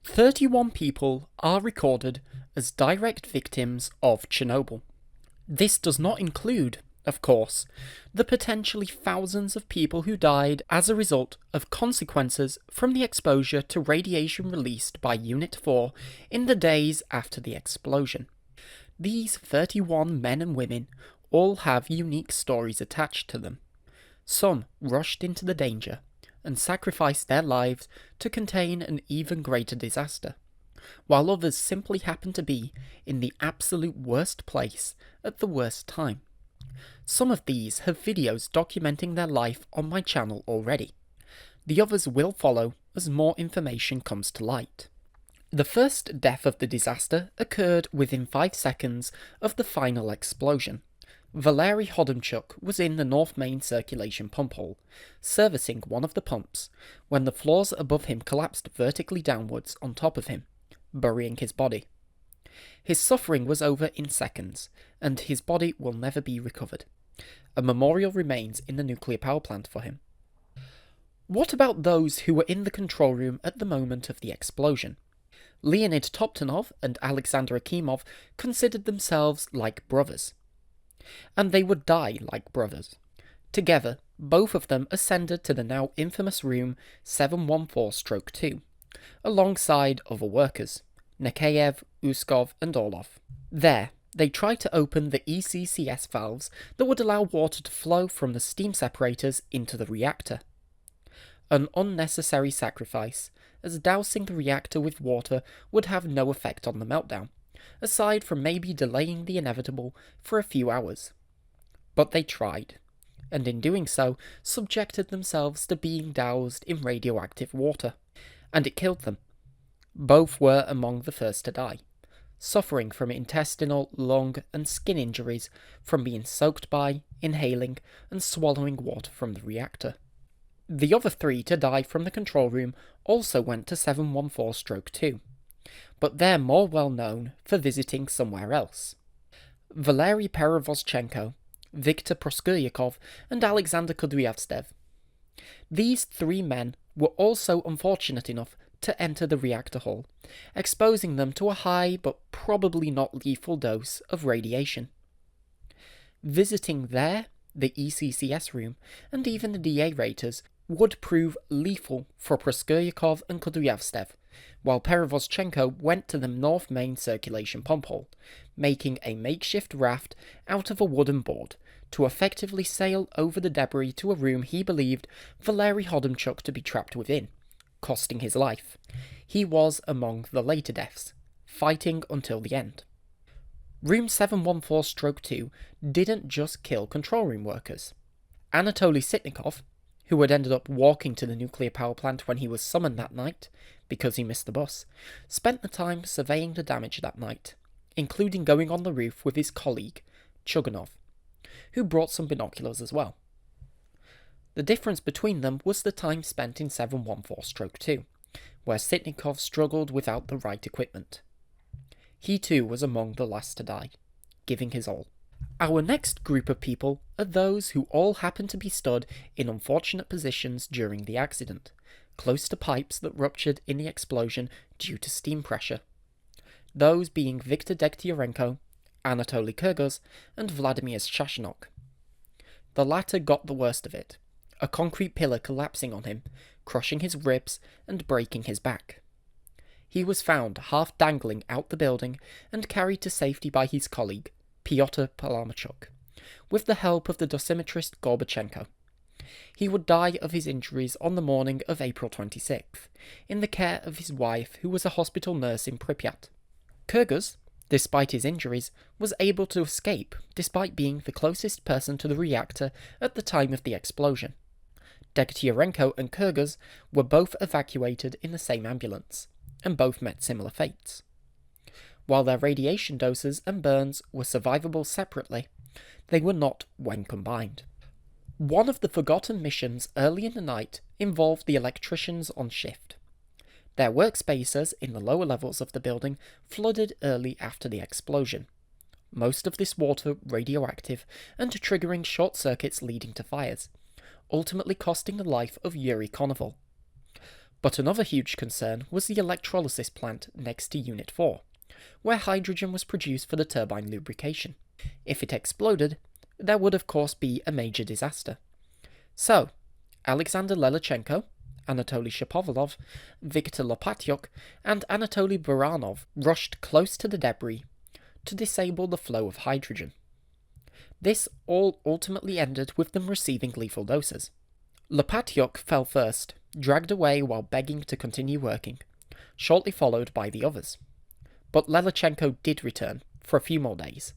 31 people are recorded as direct victims of Chernobyl. This does not include, of course, the potentially thousands of people who died as a result of consequences from the exposure to radiation released by Unit 4 in the days after the explosion. These 31 men and women all have unique stories attached to them. Some rushed into the danger and sacrificed their lives to contain an even greater disaster, while others simply happened to be in the absolute worst place at the worst time. Some of these have videos documenting their life on my channel already. The others will follow as more information comes to light. The first death of the disaster occurred within 5 seconds of the final explosion. Valery Hodomchuk was in the North Main circulation pump hole, servicing one of the pumps, when the floors above him collapsed vertically downwards on top of him, burying his body. His suffering was over in seconds, and his body will never be recovered. A memorial remains in the nuclear power plant for him. What about those who were in the control room at the moment of the explosion? Leonid Toptonov and Alexander Akimov considered themselves like brothers, and they would die like brothers. Together, both of them ascended to the now infamous room 714-2, alongside other workers, Nechayev, Uskov and Orlov. There, they tried to open the ECCS valves that would allow water to flow from the steam separators into the reactor. An unnecessary sacrifice, as dousing the reactor with water would have no effect on the meltdown, aside from maybe delaying the inevitable for a few hours. But they tried, and in doing so subjected themselves to being doused in radioactive water, and it killed them. Both were among the first to die, suffering from intestinal, lung and skin injuries from being soaked by, inhaling and swallowing water from the reactor. The other 3 to die from the control room also went to 714-2, but they're more well known for visiting somewhere else. Valery Perevoschenko, Viktor Proskuryakov and Alexander Kudryavtsev. These 3 men were also unfortunate enough to enter the reactor hull, exposing them to a high but probably not lethal dose of radiation. Visiting there, the ECCS room, and even the DA raters would prove lethal for Proskuryakov and Kudryavtsev, while Perevoschenko went to the North Main circulation pump hole, making a makeshift raft out of a wooden board to effectively sail over the debris to a room he believed Valery Hodomchuk to be trapped within, costing his life. He was among the later deaths, fighting until the end. Room 714-2 didn't just kill control room workers. Anatoly Sitnikov, who had ended up walking to the nuclear power plant when he was summoned that night, because he missed the bus, spent the time surveying the damage that night, including going on the roof with his colleague, Chuganov, who brought some binoculars as well. The difference between them was the time spent in 714-2, where Sitnikov struggled without the right equipment. He too was among the last to die, giving his all. Our next group of people are those who all happen to be stood in unfortunate positions during the accident, close to pipes that ruptured in the explosion due to steam pressure. Those being Viktor Degtyarenko, Anatoly Kurguz, and Vladimir Shashanok. The latter got the worst of it, a concrete pillar collapsing on him, crushing his ribs and breaking his back. He was found half dangling out the building and carried to safety by his colleague, Pyotr Palamachuk, with the help of the dosimetrist Gorbachenko. He would die of his injuries on the morning of April 26th, in the care of his wife, who was a hospital nurse in Pripyat. Kurguz, despite his injuries, was able to escape despite being the closest person to the reactor at the time of the explosion. Degtyarenko and Kurguz were both evacuated in the same ambulance, and both met similar fates. While their radiation doses and burns were survivable separately, they were not when combined. One of the forgotten missions early in the night involved the electricians on shift. Their workspaces in the lower levels of the building flooded early after the explosion, most of this water radioactive and triggering short circuits leading to fires, ultimately costing the life of Yuri Konoval. But another huge concern was the electrolysis plant next to Unit 4, where hydrogen was produced for the turbine lubrication. If it exploded, there would of course be a major disaster. So, Alexander Lelichenko, Anatoly Shapovalov, Viktor Lopatyuk, and Anatoly Baranov rushed close to the debris to disable the flow of hydrogen. This all ultimately ended with them receiving lethal doses. Lopatyuk fell first, dragged away while begging to continue working, shortly followed by the others. But Lelichenko did return, for a few more days,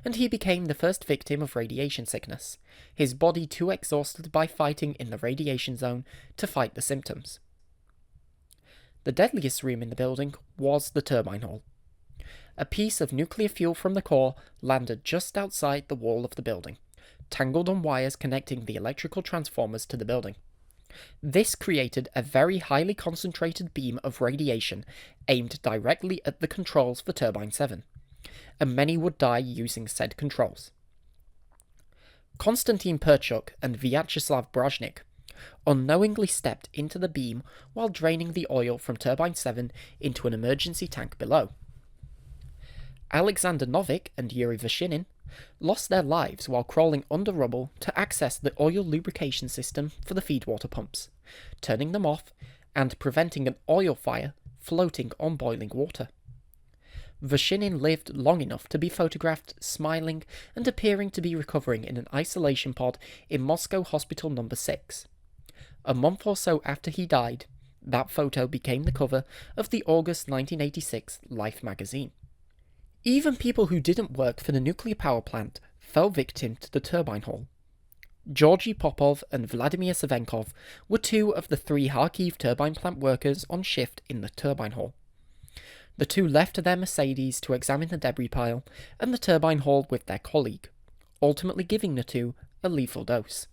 and he became the first victim of radiation sickness, his body too exhausted by fighting in the radiation zone to fight the symptoms. The deadliest room in the building was the turbine hall. A piece of nuclear fuel from the core landed just outside the wall of the building, tangled on wires connecting the electrical transformers to the building. This created a very highly concentrated beam of radiation aimed directly at the controls for Turbine 7, and many would die using said controls. Konstantin Perchuk and Vyacheslav Brozhnik unknowingly stepped into the beam while draining the oil from Turbine 7 into an emergency tank below. Alexander Novik and Yuri Vashinin lost their lives while crawling under rubble to access the oil lubrication system for the feedwater pumps, turning them off and preventing an oil fire floating on boiling water. Vashinin lived long enough to be photographed smiling and appearing to be recovering in an isolation pod in Moscow Hospital No. 6. A month or so after he died, that photo became the cover of the August 1986 Life magazine. Even people who didn't work for the nuclear power plant fell victim to the turbine hall. Georgy Popov and Vladimir Savenkov were two of the three Kharkiv turbine plant workers on shift in the turbine hall. The two left their Mercedes to examine the debris pile and the turbine hall with their colleague, ultimately giving the two a lethal dose.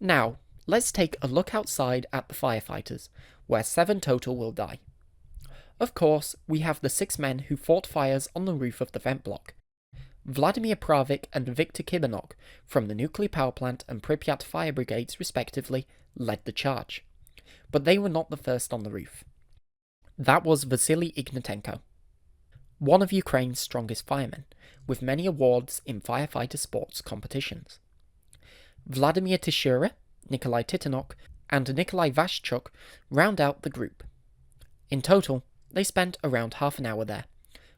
Now, let's take a look outside at the firefighters, where 7 total will die. Of course, we have the 6 men who fought fires on the roof of the vent block. Vladimir Pravik and Viktor Kibanok from the nuclear power plant and Pripyat fire brigades respectively led the charge. But they were not the first on the roof. That was Vasily Ignatenko, one of Ukraine's strongest firemen, with many awards in firefighter sports competitions. Vladimir Tishura, Nikolai Titanok, and Nikolai Vashchuk round out the group. In total, they spent around half an hour there,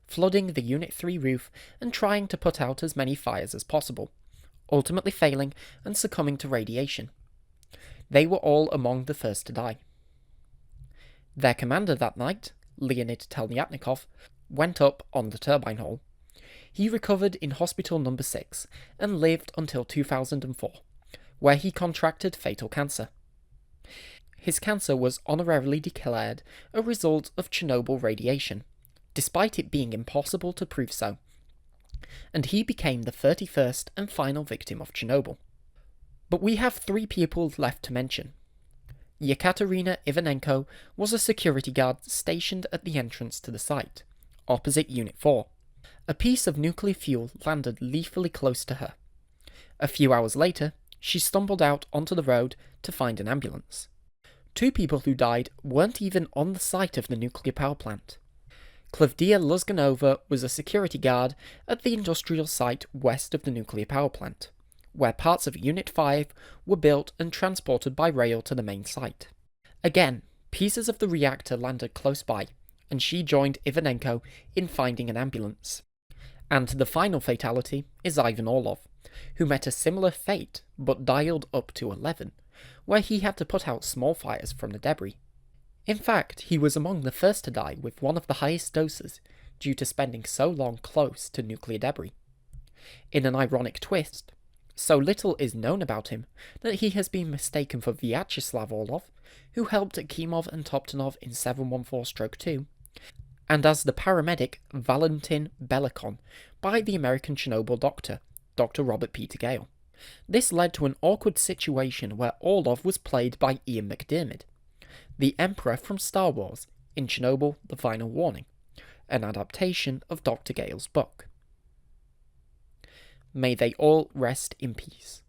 flooding the Unit 3 roof and trying to put out as many fires as possible, ultimately failing and succumbing to radiation. They were all among the first to die. Their commander that night, Leonid Telnyatnikov, went up on the turbine hall. He recovered in Hospital No. 6 and lived until 2004, where he contracted fatal cancer. His cancer was honorarily declared a result of Chernobyl radiation, despite it being impossible to prove so, and he became the 31st and final victim of Chernobyl. But we have 3 people left to mention. Yekaterina Ivanenko was a security guard stationed at the entrance to the site, opposite Unit 4. A piece of nuclear fuel landed lethally close to her. A few hours later, she stumbled out onto the road to find an ambulance. 2 people who died weren't even on the site of the nuclear power plant. Klavdia Luzganova was a security guard at the industrial site west of the nuclear power plant, where parts of Unit 5 were built and transported by rail to the main site. Again, pieces of the reactor landed close by, and she joined Ivanenko in finding an ambulance. And the final fatality is Ivan Orlov, who met a similar fate but dialed up to 11, where he had to put out small fires from the debris. In fact, he was among the first to die with one of the highest doses, due to spending so long close to nuclear debris. In an ironic twist, so little is known about him that he has been mistaken for Vyacheslav Orlov, who helped Akimov and Toptonov in 714-2, and as the paramedic Valentin Belikon by the American Chernobyl doctor, Dr. Robert Peter Gale. This led to an awkward situation where Orlov was played by Ian McDiarmid, the Emperor from Star Wars, in Chernobyl: The Final Warning, an adaptation of Dr. Gale's book. May they all rest in peace.